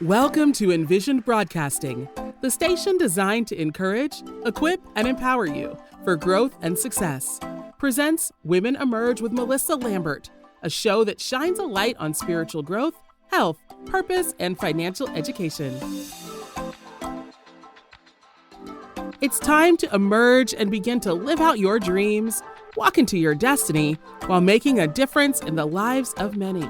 Welcome to Envisioned Broadcasting, the station designed to encourage, equip, and empower you for growth and success. Presents Women Emerge with Mellisa Lambert, a show that shines a light on spiritual growth, health, purpose, and financial education. It's time to emerge and begin to live out your dreams, walk into your destiny, while making a difference in the lives of many.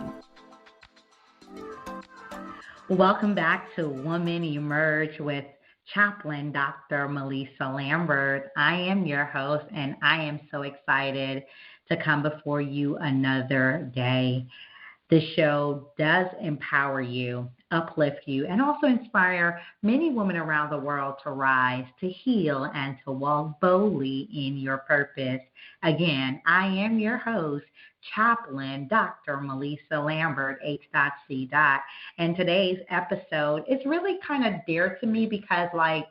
Welcome back to Women Emerge with Chaplain Dr. Mellisa Lambert. I am your host, and I am so excited to come before you another day. The show does empower you, uplift you, and also inspire many women around the world to rise, to heal, and to walk boldly in your purpose. Again, I am your host, Chaplain Dr. Mellisa Lambert, H.C. And today's episode is really kind of dear to me because, I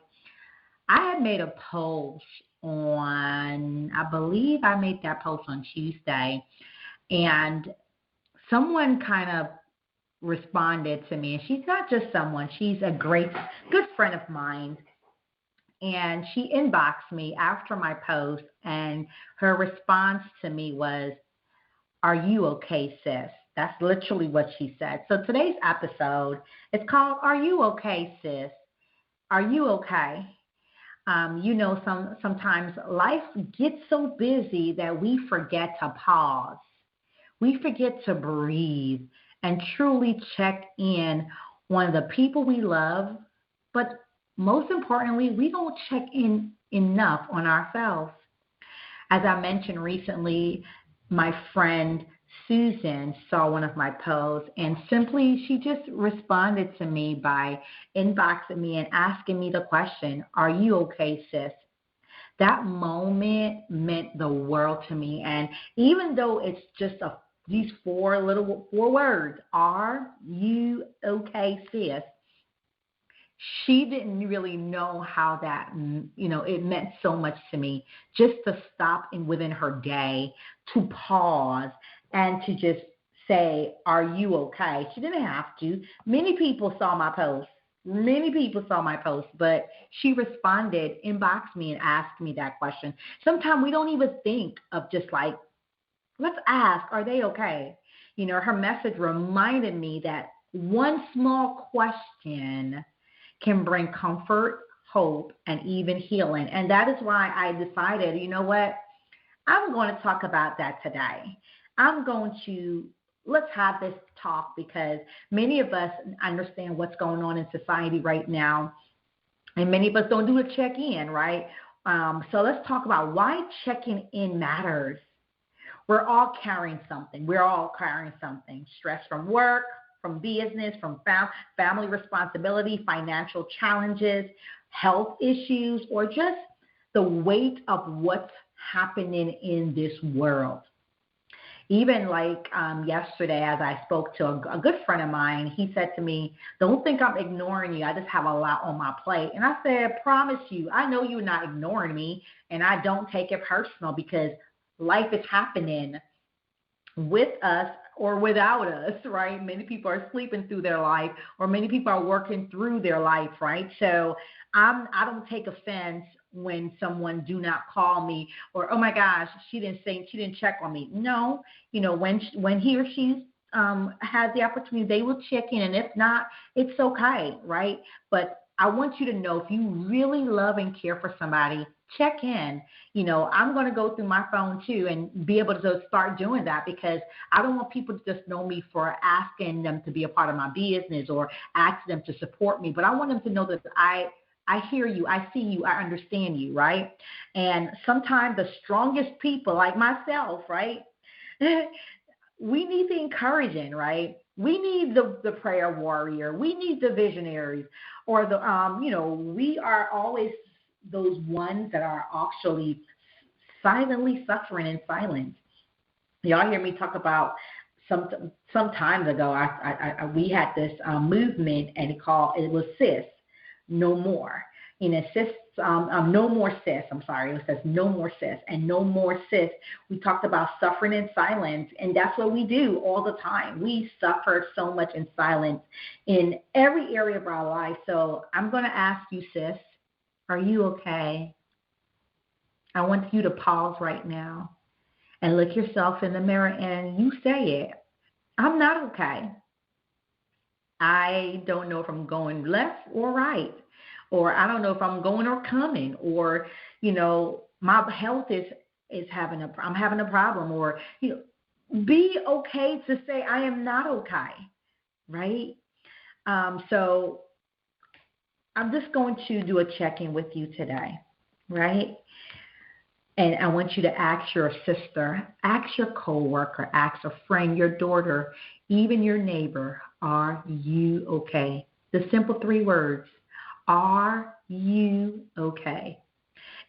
had made a post on, I believe I made that post on Tuesday, and someone kind of responded to me, and she's not just someone, she's a good friend of mine. And she inboxed me after my post, and her response to me was, "Are you okay, sis?" That's literally what she said. So today's episode is called, "Are you okay, sis? Are you okay?" Sometimes life gets so busy that we forget to pause. We forget to breathe and truly check in on the people we love, but most importantly, we don't check in enough on ourselves. As I mentioned recently, my friend Susan saw one of my posts, and simply she just responded to me by inboxing me and asking me the question, "Are you okay, sis?" That moment meant the world to me. And even though it's just these four words, "Are you okay, sis?" She didn't really know how that, it meant so much to me just to stop within her day, to pause, and to just say, "Are you okay?" She didn't have to. Many people saw my post. But she responded, inboxed me, and asked me that question. Sometimes we don't even think of just let's ask, are they okay? Her message reminded me that one small question can bring comfort, hope, and even healing. And that is why I decided, you know what? I'm going to talk about that today. Let's have this talk because many of us understand what's going on in society right now. And many of us don't do a check-in, right? So let's talk about why checking in matters. We're all carrying something. Stress from work, from business, from family responsibility, financial challenges, health issues, or just the weight of what's happening in this world. Even yesterday, as I spoke to a good friend of mine, he said to me, "Don't think I'm ignoring you. I just have a lot on my plate." And I said, "Promise you, I know you're not ignoring me, and I don't take it personal because life is happening with us or without us, right? Many people are sleeping through their life, or many people are working through their life, right? So I don't take offense when someone do not call me or, "Oh my gosh, she didn't check on me." No, when he or she has the opportunity, they will check in, and if not, it's okay, right? But I want you to know, if you really love and care for somebody, check in. I'm going to go through my phone too and be able to start doing that because I don't want people to just know me for asking them to be a part of my business or asking them to support me, but I want them to know that I hear you, I see you, I understand you, right? And sometimes the strongest people, like myself, right, we need the encouraging, right? We need the prayer warrior. We need the visionaries, or we are always those ones that are actually silently suffering in silence. Y'all hear me talk about some time ago. We had this movement, and it was "Sis No More." sis, no more sis. I'm sorry. It says no more sis and no more sis. We talked about suffering in silence, and that's what we do all the time. We suffer so much in silence in every area of our life. So I'm going to ask you, sis, are you okay? I want you to pause right now and look yourself in the mirror and you say it. I'm not okay. I don't know if I'm going left or right, or I don't know if I'm going or coming, or, my health is I'm having a problem, or, be okay to say I am not okay, right? So I'm just going to do a check-in with you today, right? And I want you to ask your sister, ask your coworker, ask a friend, your daughter, even your neighbor, are you okay? The simple 3 words, are you okay?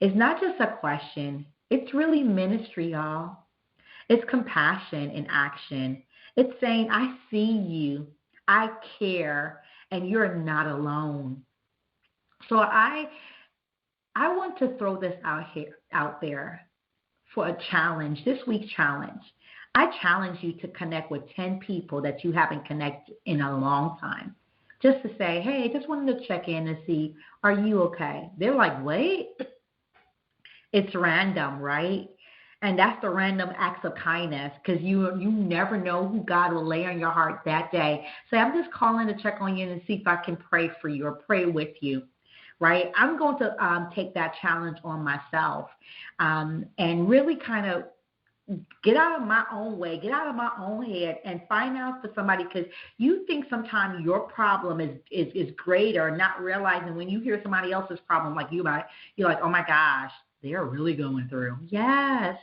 It's not just a question. It's really ministry, y'all. It's compassion in action. It's saying, I see you, I care, and you're not alone. So I want to throw this out there for a challenge, this week's challenge. I challenge you to connect with 10 people that you haven't connected in a long time. Just to say, hey, just wanted to check in and see, are you okay? They're like, wait, it's random, right? And that's the random acts of kindness, because you never know who God will lay on your heart that day. So I'm just calling to check on you and see if I can pray for you or pray with you. Right? I'm going to take that challenge on myself and really kind of get out of my own way, get out of my own head, and find out for somebody, because you think sometimes your problem is greater, not realizing when you hear somebody else's problem like you about it, you're like, oh my gosh, they're really going through. Yes,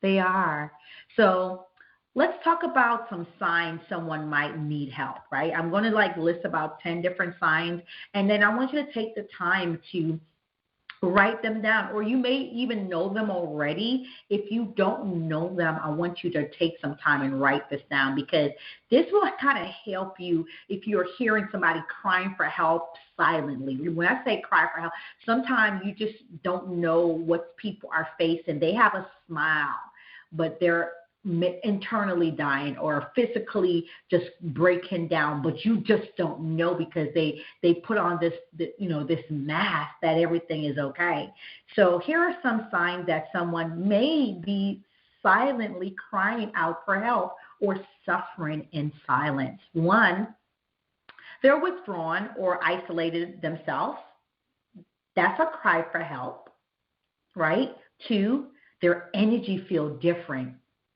they are. So let's talk about some signs someone might need help, right? I'm going to list about 10 different signs, and then I want you to take the time to write them down, or you may even know them already. If you don't know them, I want you to take some time and write this down, because this will kind of help you if you're hearing somebody crying for help silently. When I say cry for help, sometimes you just don't know what people are facing. They have a smile, but they're internally dying or physically just breaking down, but you just don't know, because they put on this mask that everything is okay. So here are some signs that someone may be silently crying out for help or suffering in silence. 1, they're withdrawn or isolated themselves. That's a cry for help, right? 2, their energy feels different.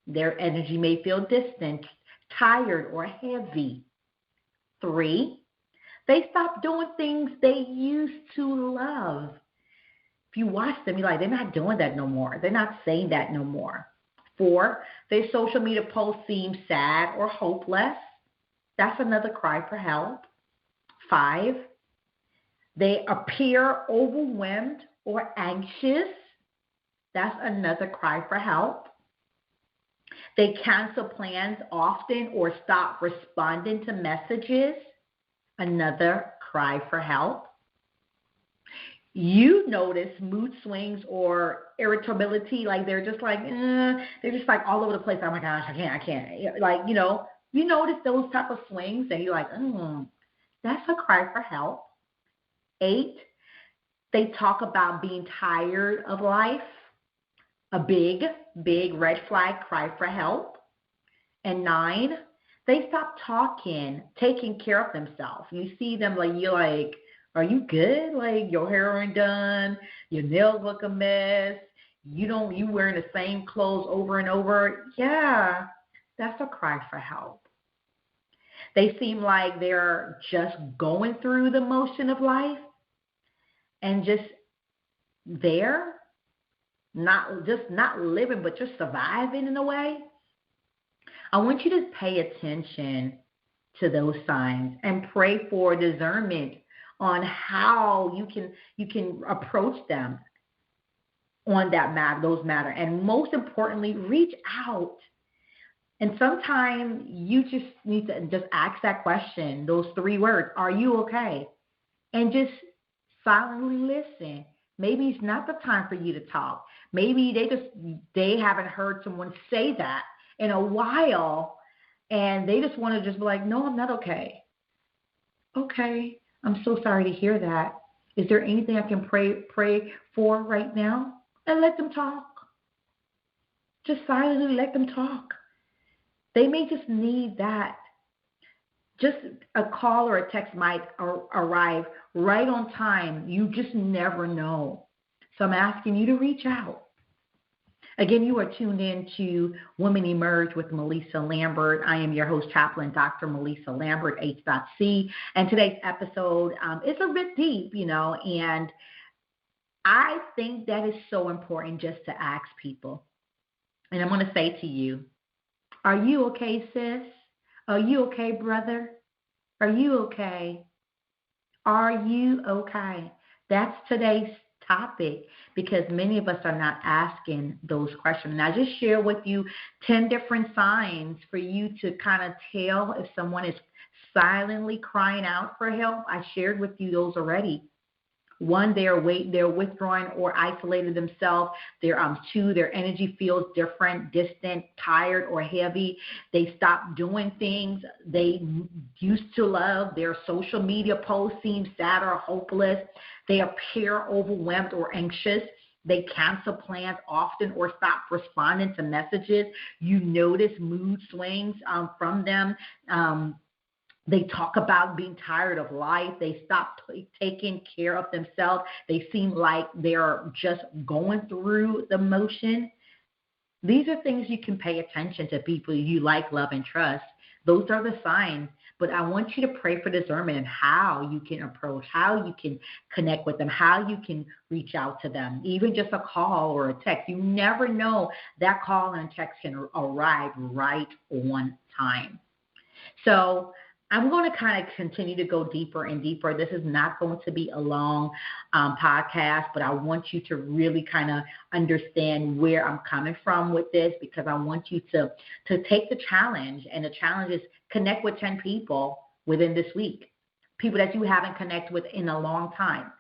Their energy may feel distant, tired, or heavy. 3, they stop doing things they used to love. If you watch them, you're like, they're not doing that no more. They're not saying that no more. 4, their social media posts seem sad or hopeless. That's another cry for help. 5, they appear overwhelmed or anxious. That's another cry for help. They cancel plans often or stop responding to messages. Another cry for help. You notice mood swings or irritability, like they're just all over the place. Oh my gosh, I can't. You notice those type of swings and you're like, that's a cry for help. 8, they talk about being tired of life. A big red flag, cry for help. And 9, they stop talking, taking care of themselves. You see them you're like, are you good? Your hair ain't done, your nails look a mess, you wearing the same clothes over and over. Yeah, that's a cry for help. They seem like they're just going through the motion of life and just there. Not living, but just surviving in a way. I want you to pay attention to those signs and pray for discernment on how you can approach them on those matter. And most importantly, reach out. And sometimes you just need to just ask that question, those 3 words, are you okay? And just silently listen. Maybe it's not the time for you to talk. Maybe they haven't heard someone say that in a while, and they just want to just be like, no, I'm not okay. Okay, I'm so sorry to hear that. Is there anything I can pray for right now? And let them talk. Just silently let them talk. They may just need that. Just a call or a text might arrive right on time. You just never know. So I'm asking you to reach out. Again, you are tuned in to Women Emerge with Mellisa Lambert. I am your host, Chaplain Dr. Mellisa Lambert, H.C. And today's episode is a bit deep, and I think that is so important just to ask people. And I'm going to say to you, are you okay, sis? Are you okay, brother? Are you okay? Are you okay? That's today's topic, because many of us are not asking those questions. And I just share with you 10 different signs for you to kind of tell if someone is silently crying out for help. I shared with you those already. 1, they're withdrawing or isolated themselves. 2, their energy feels different, distant, tired, or heavy. They stop doing things they used to love. Their social media posts seem sad or hopeless. They appear overwhelmed or anxious. They cancel plans often or stop responding to messages. You notice mood swings from them. They talk about being tired of life. They stop taking care of themselves. They seem like they're just going through the motion. These are things you can pay attention to, people you like, love, and trust. Those are the signs. But I want you to pray for discernment and how you can approach, how you can connect with them, how you can reach out to them, even just a call or a text. You never know, that call and text can arrive right on time. So I'm going to kind of continue to go deeper and deeper. This is not going to be a long podcast, but I want you to really kind of understand where I'm coming from with this, because I want you to take the challenge. And the challenge is connect with 10 people within this week, people that you haven't connected with in a long time.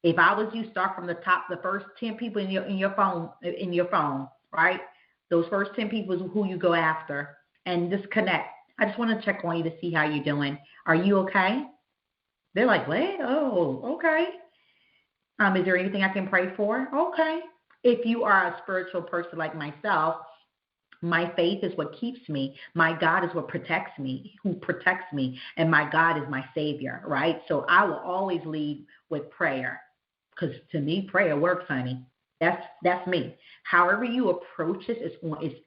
If I was you, start from the top, the first 10 people in your phone, right? Those first 10 people is who you go after, and just connect. I just want to check on you to see how you're doing. Are you okay? They're like, what? Oh, okay. Is there anything I can pray for? Okay. If you are a spiritual person like myself, my faith is what keeps me. My God is what protects me, and my God is my Savior, right? So I will always lead with prayer, because to me, prayer works, honey. That's me. However you approach this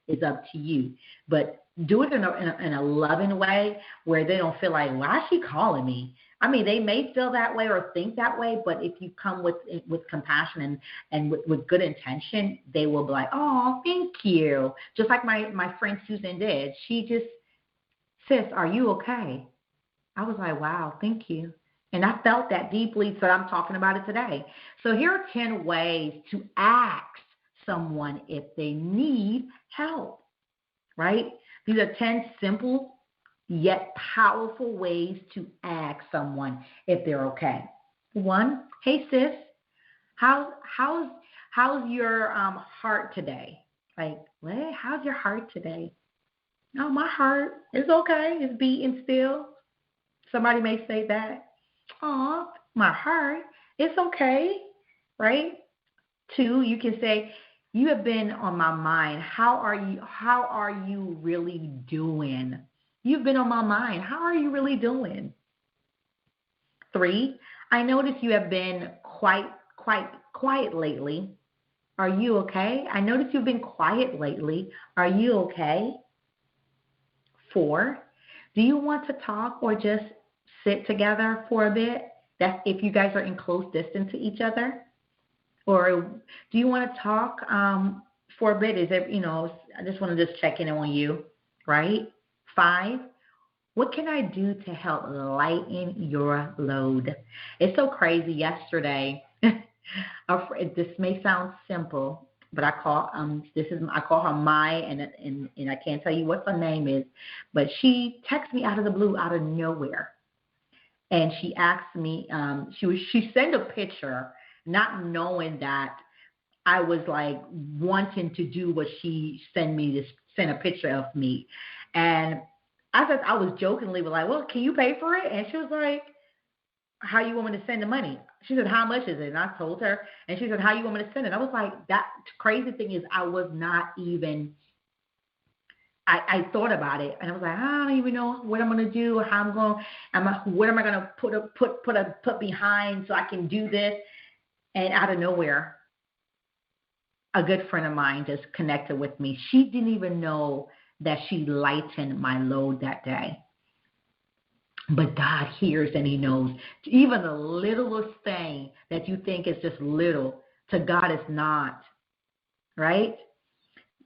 is up to you. But do it in a loving way where they don't feel like, why is she calling me? I mean, they may feel that way or think that way, but if you come with compassion and with good intention, they will be like, oh, thank you. Just like my friend Susan did. She just, sis, are you okay? I was like, wow, thank you. And I felt that deeply, so I'm talking about it today. So here are 10 ways to ask someone if they need help, right? These are 10 simple yet powerful ways to ask someone if they're okay. 1, hey sis, how's your heart today? Like, what? How's your heart today? No, my heart is okay. It's beating still. Somebody may say that. Oh, my heart, it's okay, right? 2, you can say, you have been on my mind. How are you really doing? You've been on my mind. How are you really doing? 3, I notice you have been quite quiet lately. Are you okay? I notice you've been quiet lately. Are you okay? 4, do you want to talk or just sit together for a bit? That's if you guys are in close distance to each other. Or do you want to talk for a bit? Is it, I just want to just check in on you, right? 5, what can I do to help lighten your load? It's so crazy. Yesterday, this may sound simple, but I call her Mai, and I can't tell you what her name is, but she texted me out of the blue, out of nowhere. and she asked me, she sent a picture, not knowing that I was like wanting to do what she sent a picture of me. And I was jokingly like, well, can you pay for it? And she was like, how you want me to send the money? She said, how much is it? And I told her, and she said, how you want me to send it? I was like, that crazy thing is I was not even, I thought about it, and I was like, I don't even know what I'm going to do, what am I going to put behind so I can do this? And out of nowhere, a good friend of mine just connected with me. She didn't even know that she lightened my load that day. But God hears and he knows. Even the littlest thing that you think is just little, to God is not, right?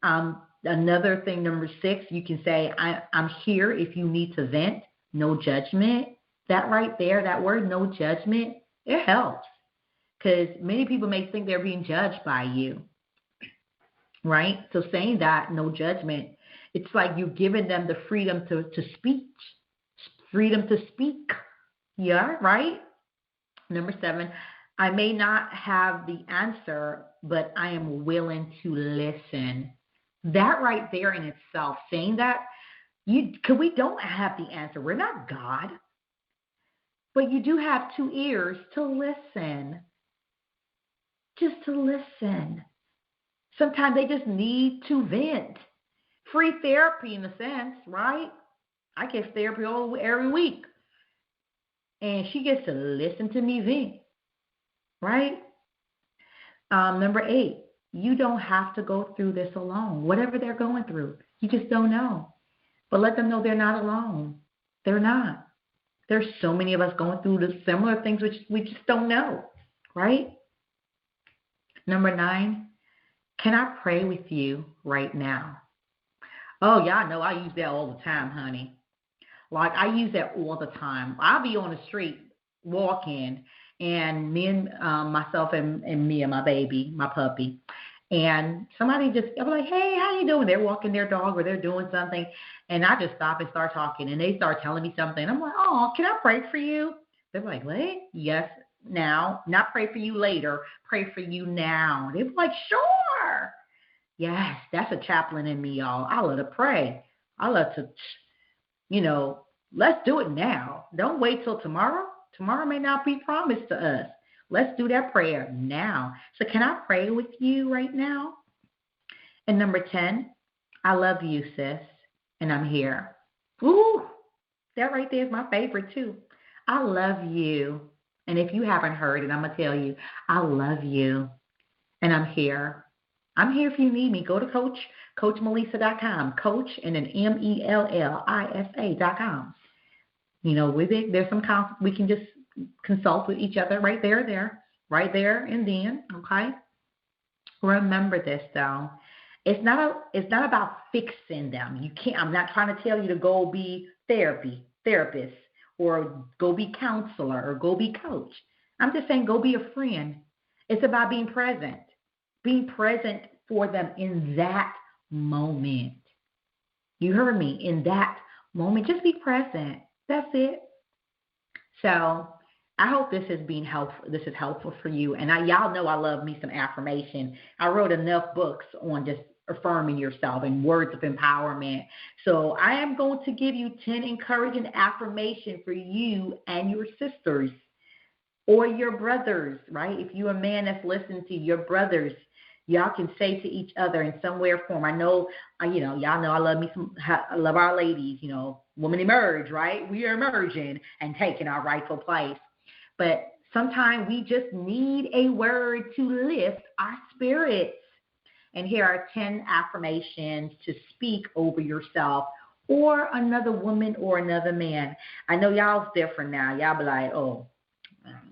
Another thing, number 6, you can say, I'm here if you need to vent. No judgment. That right there, that word, no judgment, it helps. Because many people may think they're being judged by you, right? So saying that, no judgment, it's like you're giving them the freedom to speak. Freedom to speak. Yeah, right? Number 7, I may not have the answer, but I am willing to listen. That right there in itself, saying that, because we don't have the answer. We're not God. But you do have 2 ears to listen. Just to listen. Sometimes they just need to vent. Free therapy in a sense, right? I get therapy every week. And she gets to listen to me vent, right? Number 8, you don't have to go through this alone. Whatever they're going through, you just don't know. But let them know they're not alone. They're not. There's so many of us going through the similar things which we just don't know, right? Number 9, can I pray with you right now? Oh, y'all know I use that all the time, honey. Like, I use that all the time. I'll be on the street walking, and me and myself and me and my baby, my puppy, and somebody I'll be like, hey, how you doing? They're walking their dog or they're doing something, and I just stop and start talking, and they start telling me something. I'm like, oh, can I pray for you? They're like, what? Yes, now. Not pray for you later. Pray for you now. They're like, sure. Yes, that's a chaplain in me, y'all. I love to pray. I love to... let's do it now. Don't wait till tomorrow. Tomorrow may not be promised to us. Let's do that prayer now. So can I pray with you right now? And number 10, I love you, sis, and I'm here. Ooh, that right there is my favorite too. I love you. And if you haven't heard it, I'm going to tell you, I love you, and I'm here. I'm here if you need me. Go to CoachMellisa.com, Coach, and then Mellisa.com. There's some we can just consult with each other right there, and then, okay? Remember this though. It's not about fixing them. You can't. I'm not trying to tell you to go be therapist, or go be counselor, or go be coach. I'm just saying go be a friend. It's about being present. Being present for them in that moment. You heard me, in that moment. Just be present. That's it. So I hope this is helpful for you. And y'all know I love me some affirmation. I wrote enough books on just affirming yourself and words of empowerment. So I am going to give you 10 encouraging affirmations for you and your sisters or your brothers, right? If you're a man that's listening to your brothers, y'all can say to each other in some way or form. I know, y'all know I love our ladies, women emerge, right? We are emerging and taking our rightful place. But sometimes we just need a word to lift our spirits. And here are 10 affirmations to speak over yourself or another woman or another man. I know y'all's different now. Y'all be like, oh,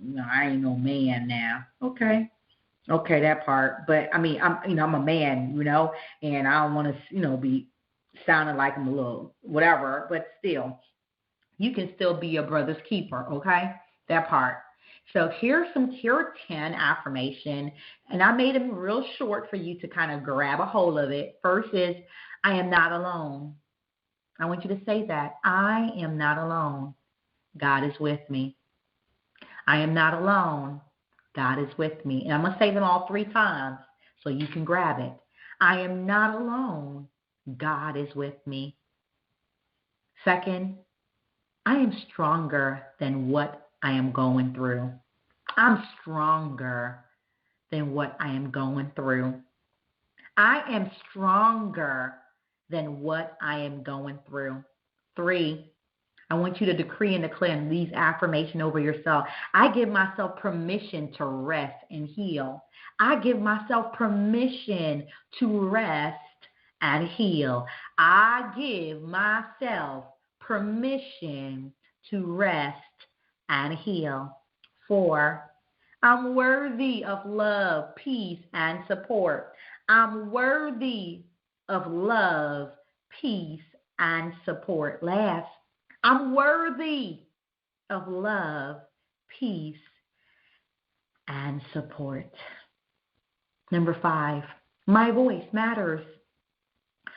no, I ain't no man now. Okay, that part. But I mean, I'm a man, and I don't want to, be sounding like I'm a little whatever. But still, you can still be your brother's keeper. Okay, that part. So here are 10 affirmations, and I made them real short for you to kind of grab a hold of it. First is, I am not alone. I want you to say that. I am not alone. God is with me. I am not alone. God is with me. And I'm going to say them all 3 times so you can grab it. I am not alone. God is with me. Second, I am stronger than what I am going through. I'm stronger than what I am going through. I am stronger than what I am going through. 3, I want you to decree and declare these affirmations over yourself. I give myself permission to rest and heal. I give myself permission to rest and heal. I give myself permission to rest and heal. 4, I'm worthy of love, peace, and support. I'm worthy of love, peace, and support. Last, I'm worthy of love, peace, and support. Number 5, my voice matters.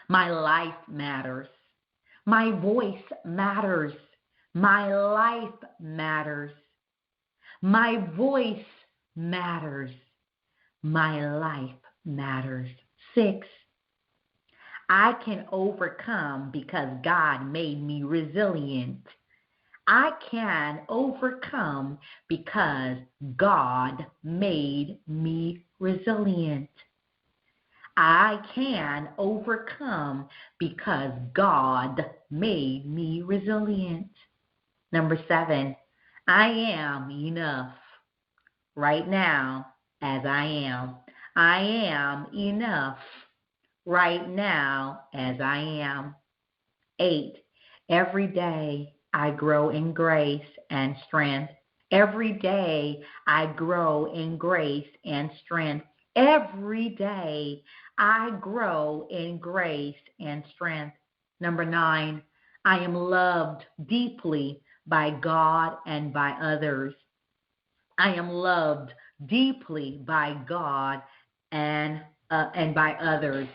My life matters. My voice matters. My life matters. My voice matters. My life matters. 6, I can overcome because God made me resilient. I can overcome because God made me resilient. I can overcome because God made me resilient. Number 7, I am enough right now as I am. I am enough right now as I am. 8, every day I grow in grace and strength. Every day I grow in grace and strength. Every day I grow in grace and strength. Number 9, I am loved deeply by God and by others. I am loved deeply by God and by others.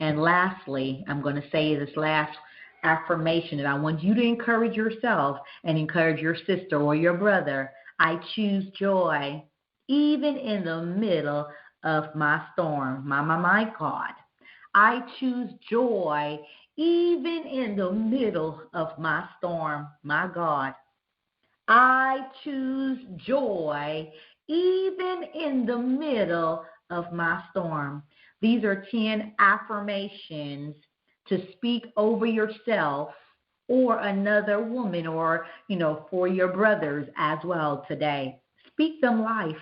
And lastly, I'm going to say this last affirmation, and I want you to encourage yourself and encourage your sister or your brother. I choose joy even in the middle of my storm. My God. I choose joy even in the middle of my storm. My God. I choose joy even in the middle of my storm. These are 10 affirmations to speak over yourself or another woman or, for your brothers as well today. Speak them life.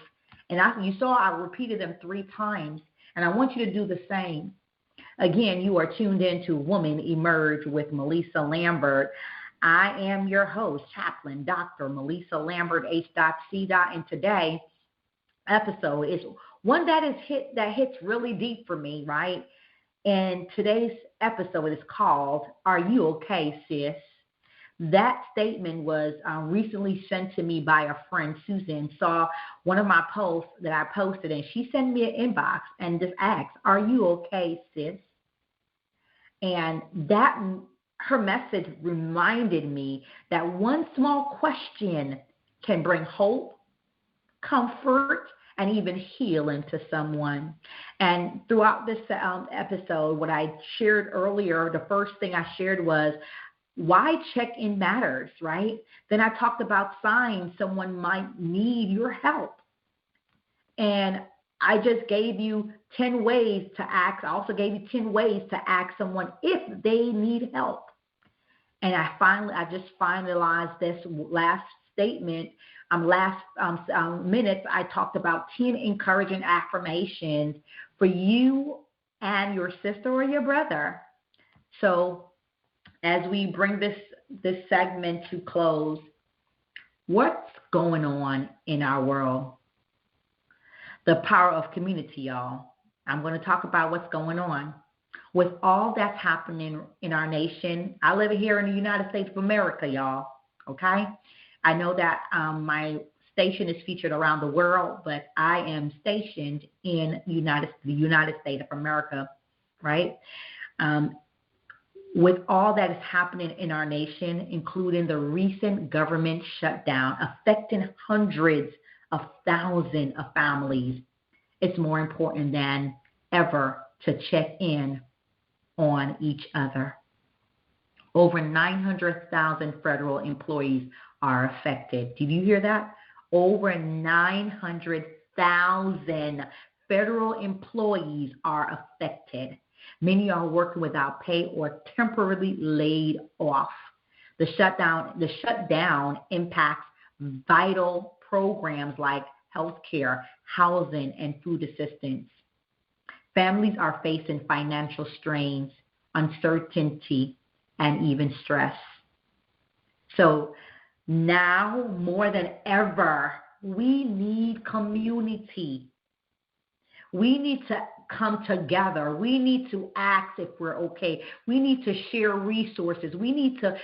And you saw I repeated them 3 times, and I want you to do the same. Again, you are tuned in to Woman Emerge with Mellisa Lambert. I am your host, Chaplain Dr. Mellisa Lambert, H.C. And today's episode is one that hits really deep for me, right? And today's episode is called, Are You Okay, Sis? That statement was recently sent to me by a friend. Susan saw one of my posts that I posted, and she sent me an inbox and just asked, Are you okay, sis? And her message reminded me that one small question can bring hope, comfort, and even healing to someone. And throughout this episode, what I shared earlier, the first thing I shared was why check-in matters, right? Then I talked about signs someone might need your help. And I just gave you 10 ways to ask. I also gave you 10 ways to ask someone if they need help. And I just finalized this last statement. Last minutes, I talked about 10 encouraging affirmations for you and your sister or your brother. So as we bring this segment to close, what's going on in our world? The power of community, y'all. I'm going to talk about what's going on. With all that's happening in our nation, I live here in the United States of America, y'all, okay? I know that my station is featured around the world, but I am stationed in the United States of America, right? With all that is happening in our nation, including the recent government shutdown affecting hundreds of thousands of families, it's more important than ever to check in on each other. Over 900,000 federal employees are affected. Did you hear that? Over 900,000 federal employees are affected. Many are working without pay or temporarily laid off. The shutdown impacts vital programs like healthcare, housing, and food assistance. Families are facing financial strains, uncertainty, and even stress. So now more than ever, we need community. We need to come together. We need to ask if we're okay. We need to share resources. We need to,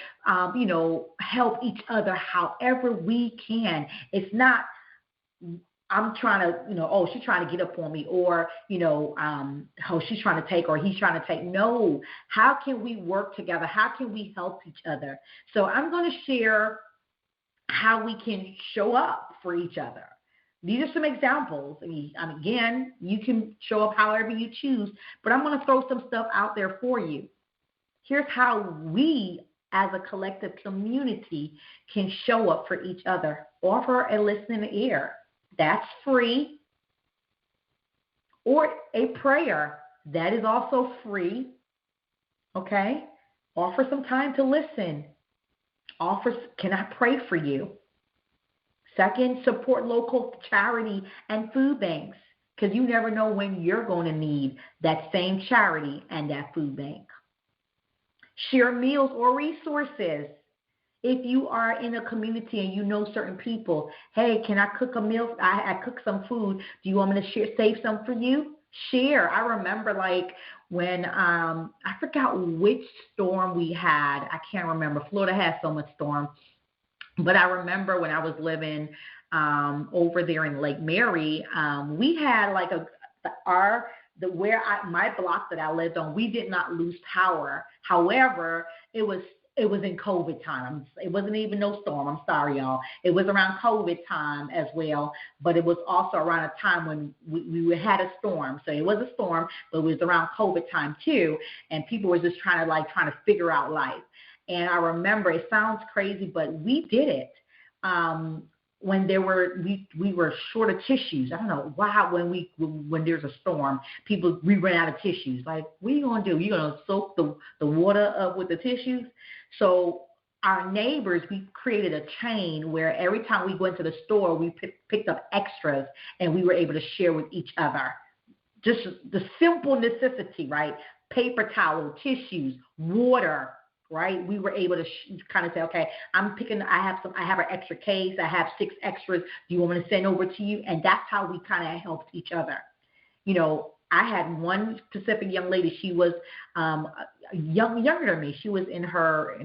help each other however we can. It's not, I'm trying to, she's trying to get up on me, or, she's trying to take, or he's trying to take. No. How can we work together? How can we help each other? So I'm going to share how we can show up for each other. These are some examples. Again, you can show up however you choose, but I'm going to throw some stuff out there for you. Here's how we, as a collective community, can show up for each other. Offer a listening ear. That's free. Or a prayer. That is also free. Okay? Offer some time to listen. Can I pray for you? Second, support local charity and food banks, because you never know when you're going to need that same charity and that food bank. Share meals or resources. If you are in a community and you know certain people, hey, can I cook a meal? I cook some food. Do you want me to save some for you? Share. I remember when I forgot which storm we had. I can't remember. Florida has so much storm. But I remember when I was living over there in Lake Mary, we had my block that I lived on, we did not lose power. However, it was in COVID time. It wasn't even no storm. I'm sorry, y'all. It was around COVID time as well, but it was also around a time when we had a storm. So it was a storm, but it was around COVID time too, and people were just trying to figure out life. And I remember, it sounds crazy, but we did it when we were short of tissues. I don't know why when there's a storm, we ran out of tissues. Like, what are you gonna do? You're gonna soak the water up with the tissues? So our neighbors, we created a chain where every time we went to the store, we picked up extras and we were able to share with each other. Just the simple necessity, right? Paper towel, tissues, water. Right, we were able to kind of say, okay, I have an extra case, I have 6 extras. Do you want me to send over to you? And that's how we kind of helped each other. I had one specific young lady. She was younger than me. She was in her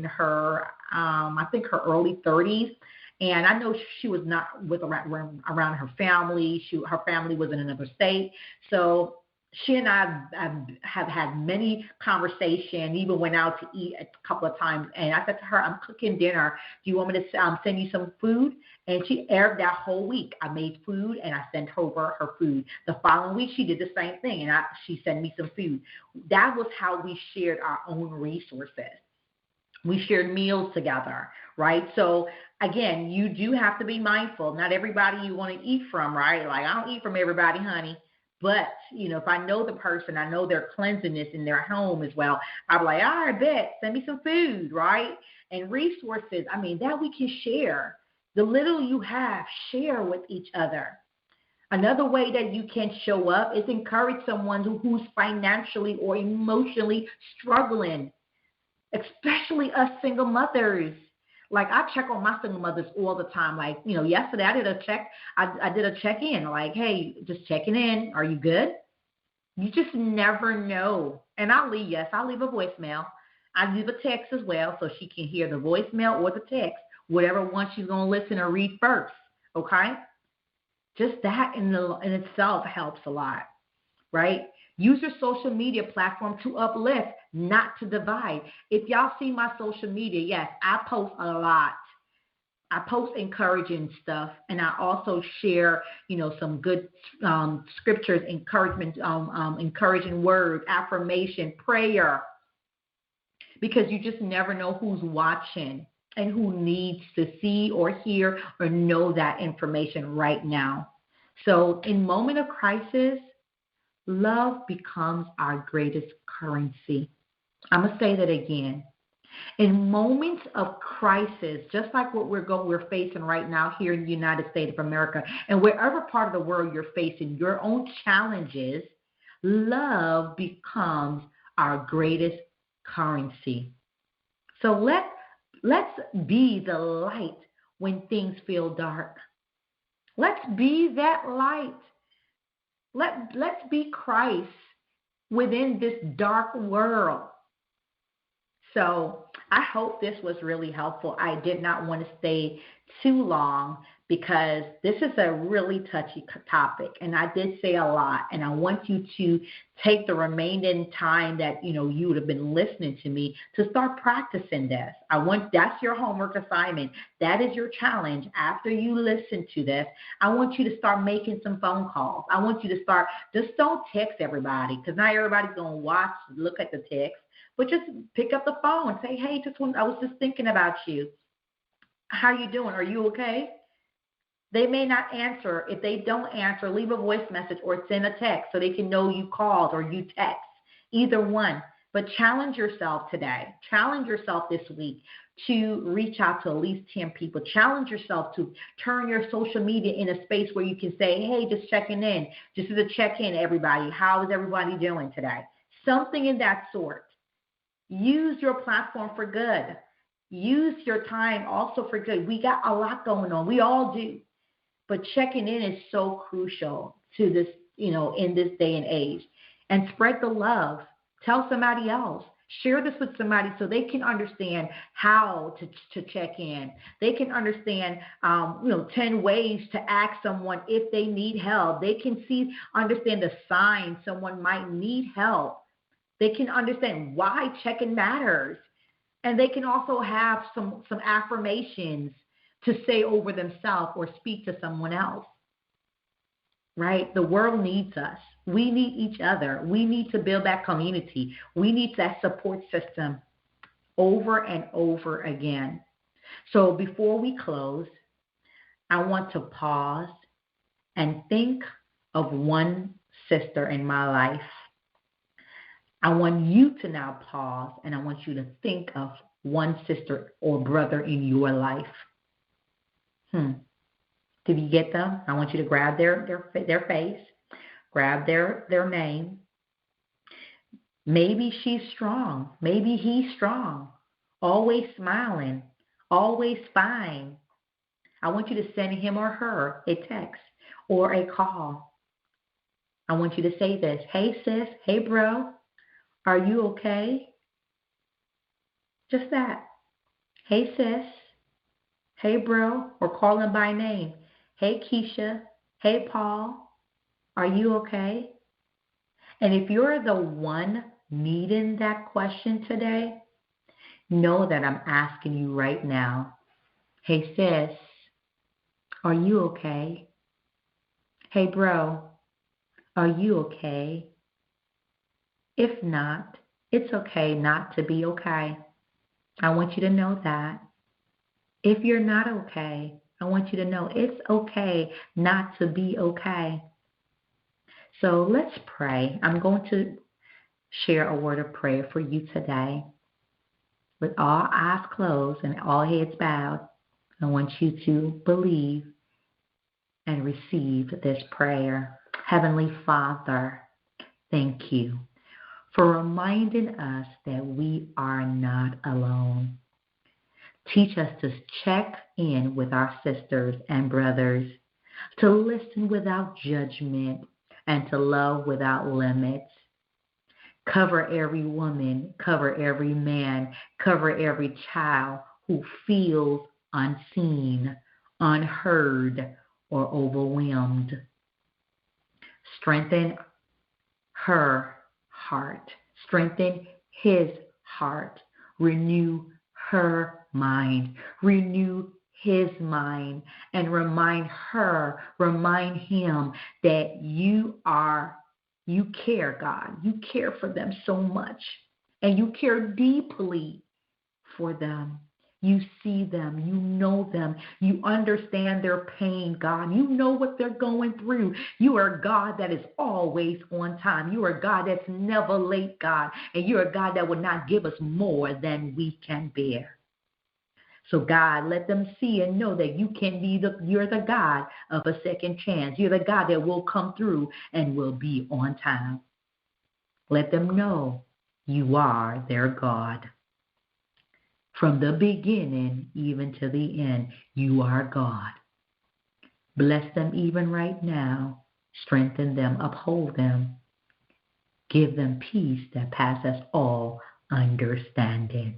I think her early 30s, and I know she was not around her family. Her family was in another state, so. She and I have had many conversations, even went out to eat a couple of times. And I said to her, I'm cooking dinner. Do you want me to send you some food? And she aired that whole week. I made food and I sent over her food. The following week, she did the same thing, and she sent me some food. That was how we shared our own resources. We shared meals together, right? So, again, you do have to be mindful. Not everybody you want to eat from, right? Like, I don't eat from everybody, honey. But, if I know the person, I know their cleanliness in their home as well, I'll be like, all right, bet, send me some food, right? And resources, that we can share. The little you have, share with each other. Another way that you can show up is encourage someone who's financially or emotionally struggling, especially us single mothers. Like, I check on my single mothers all the time. Like, yesterday I did a check-in. Like, hey, just checking in. Are you good? You just never know. And I'll leave a voicemail. I leave a text as well, so she can hear the voicemail or the text, whatever one she's going to listen or read first. Okay? Just that in itself helps a lot, right? Use your social media platform to uplift. not to divide. If y'all see my social media, yes, I post a lot. I post encouraging stuff, and I also share, some good scriptures, encouragement, encouraging words, affirmation, prayer, because you just never know who's watching and who needs to see or hear or know that information right now. So in moment of crisis, love becomes our greatest currency. I'm going to say that again. In moments of crisis, just like what we're facing right now here in the United States of America, and wherever part of the world you're facing your own challenges, love becomes our greatest currency. So let's be the light when things feel dark. Let's be that light. Let's be Christ within this dark world. So I hope this was really helpful. I did not want to stay too long because this is a really touchy topic, and I did say a lot, and I want you to take the remaining time that you would have been listening to me to start practicing this. That's your homework assignment. That is your challenge. After you listen to this, I want you to start making some phone calls. I want you to start, just don't text everybody, because not everybody's going to look at the text. But just pick up the phone and say, hey, I was just thinking about you. How are you doing? Are you okay? They may not answer. If they don't answer, leave a voice message or send a text so they can know you called or you text. Either one. But challenge yourself today. Challenge yourself this week to reach out to at least 10 people. Challenge yourself to turn your social media in a space where you can say, hey, just checking in. Just as a check-in, everybody. How is everybody doing today? Something in that sort. Use your platform for good. Use your time also for good. We got a lot going on. We all do. But checking in is so crucial to this, in this day and age. And spread the love. Tell somebody else. Share this with somebody so they can understand how to check in. They can understand, 10 ways to ask someone if they need help. They can understand the signs someone might need help. They can understand why checking matters. And they can also have some affirmations to say over themselves or speak to someone else. Right? The world needs us. We need each other. We need to build that community. We need that support system over and over again. So before we close, I want to pause and think of one sister in my life. I want you to now pause, and I want you to think of one sister or brother in your life. Did you get them? I want you to grab their face, grab their name. Maybe she's strong. Maybe he's strong. Always smiling. Always fine. I want you to send him or her a text or a call. I want you to say this. Hey, sis. Hey, bro. Are you okay? Just that. Hey, sis. Hey, bro. Or call them by name. Hey, Keisha. Hey, Paul. Are you okay? And if you're the one needing that question today, know that I'm asking you right now. Hey, sis. Are you okay? Hey, bro. Are you okay? If not, it's okay not to be okay. I want you to know that. If you're not okay, I want you to know it's okay not to be okay. So let's pray. I'm going to share a word of prayer for you today. With all eyes closed and all heads bowed, I want you to believe and receive this prayer. Heavenly Father, thank you for reminding us that we are not alone. Teach us to check in with our sisters and brothers, to listen without judgment, and to love without limits. Cover every woman, cover every man, cover every child who feels unseen, unheard, or overwhelmed. Strengthen her heart. Strengthen his heart. Renew her mind. Renew his mind, and remind him that you care, God. You care for them so much, and you care deeply for them. You see them, you know them, you understand their pain, God. You know what they're going through. You are a God that is always on time. You are a God that's never late, God. And you're a God that will not give us more than we can bear. So God, let them see and know that you're the God of a second chance. You're the God that will come through and will be on time. Let them know you are their God. From the beginning even to the end, you are God. Bless them even right now. Strengthen them, uphold them. Give them peace that passes all understanding.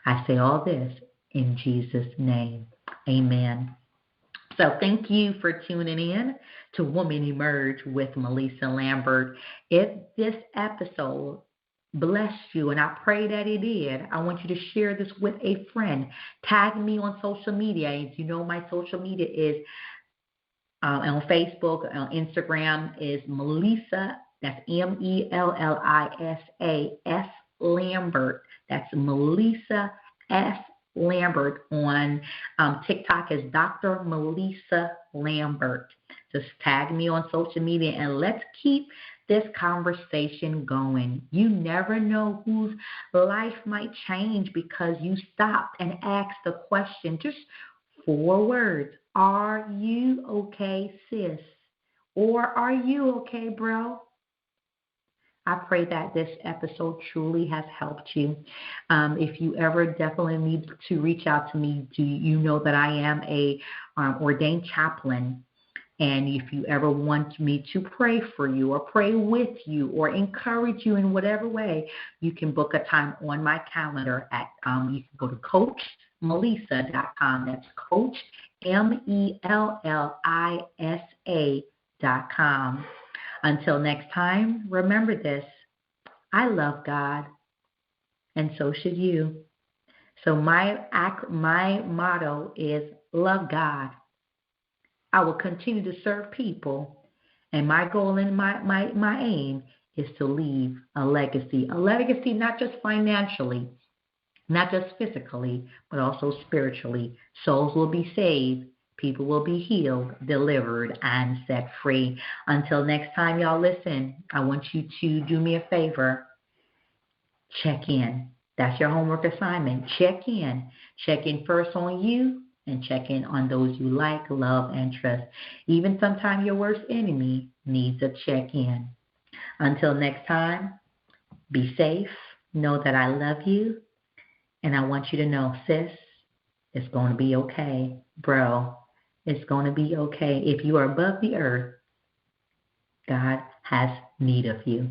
I say all this in Jesus' name. Amen. So thank you for tuning in to Woman Emerge with Mellisa Lambert. If this episode blessed you, and I pray that it did, I want you to share this with a friend. Tag me on social media. As you know, my social media is on Facebook, on Instagram is Mellisa, that's Mellisa S. Lambert. That's Mellisa S. Lambert. On TikTok is Dr. Mellisa Lambert. Just tag me on social media and let's keep this conversation going. You never know whose life might change because you stopped and asked the question. Just 4 words. Are you okay, sis? Or are you okay, bro? I pray that this episode truly has helped you. If you ever definitely need to reach out to me, you know that I am a ordained chaplain. And if you ever want me to pray for you or pray with you or encourage you in whatever way, you can book a time on my calendar at, you can go to CoachMellisa.com. That's Coach, Mellisa.com. Until next time, remember this. I love God, and so should you. So my motto is love God. I will continue to serve people, and my goal and my aim is to leave a legacy not just financially, not just physically, but also spiritually. Souls will be saved, people will be healed, delivered, and set free. Until next time, y'all, listen, I want you to do me a favor. Check in. That's your homework assignment. Check in. Check in first on you, and check in on those you like, love, and trust. Even sometimes your worst enemy needs a check-in. Until next time, be safe. Know that I love you. And I want you to know, sis, it's going to be okay. Bro, it's going to be okay. If you are above the earth, God has need of you.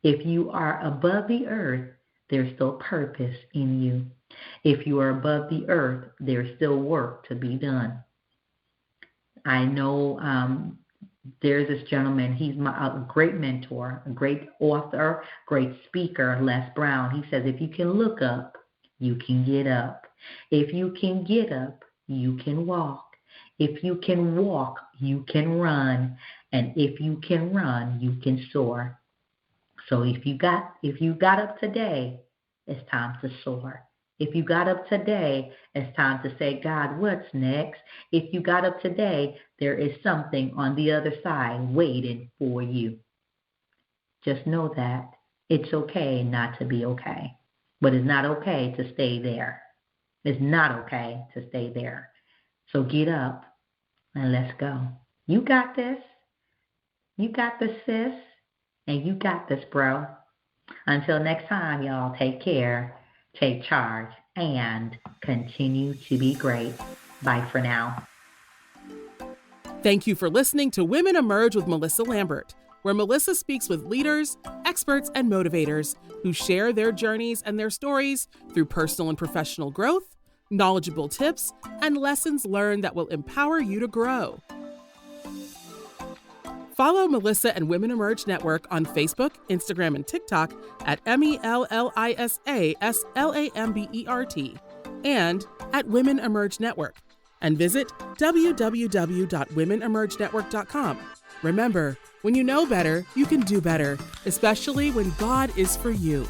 If you are above the earth, there's still purpose in you. If you are above the earth, there's still work to be done. I know there's this gentleman, he's a great mentor, a great author, great speaker, Les Brown. He says, if you can look up, you can get up. If you can get up, you can walk. If you can walk, you can run. And if you can run, you can soar. So if you got up today, it's time to soar. If you got up today, it's time to say, God, what's next? If you got up today, there is something on the other side waiting for you. Just know that it's okay not to be okay, but it's not okay to stay there. It's not okay to stay there. So get up and let's go. You got this. You got this, sis, and you got this, bro. Until next time, y'all, take care. Take charge and continue to be great. Bye for now. Thank you for listening to Women Emerge with Mellisa Lambert, where Mellisa speaks with leaders, experts, and motivators who share their journeys and their stories through personal and professional growth, knowledgeable tips, and lessons learned that will empower you to grow. Follow Mellisa and Women Emerge Network on Facebook, Instagram, and TikTok at MELLISASLAMBERT and at Women Emerge Network. And visit www.womenemergenetwork.com. Remember, when you know better, you can do better, especially when God is for you.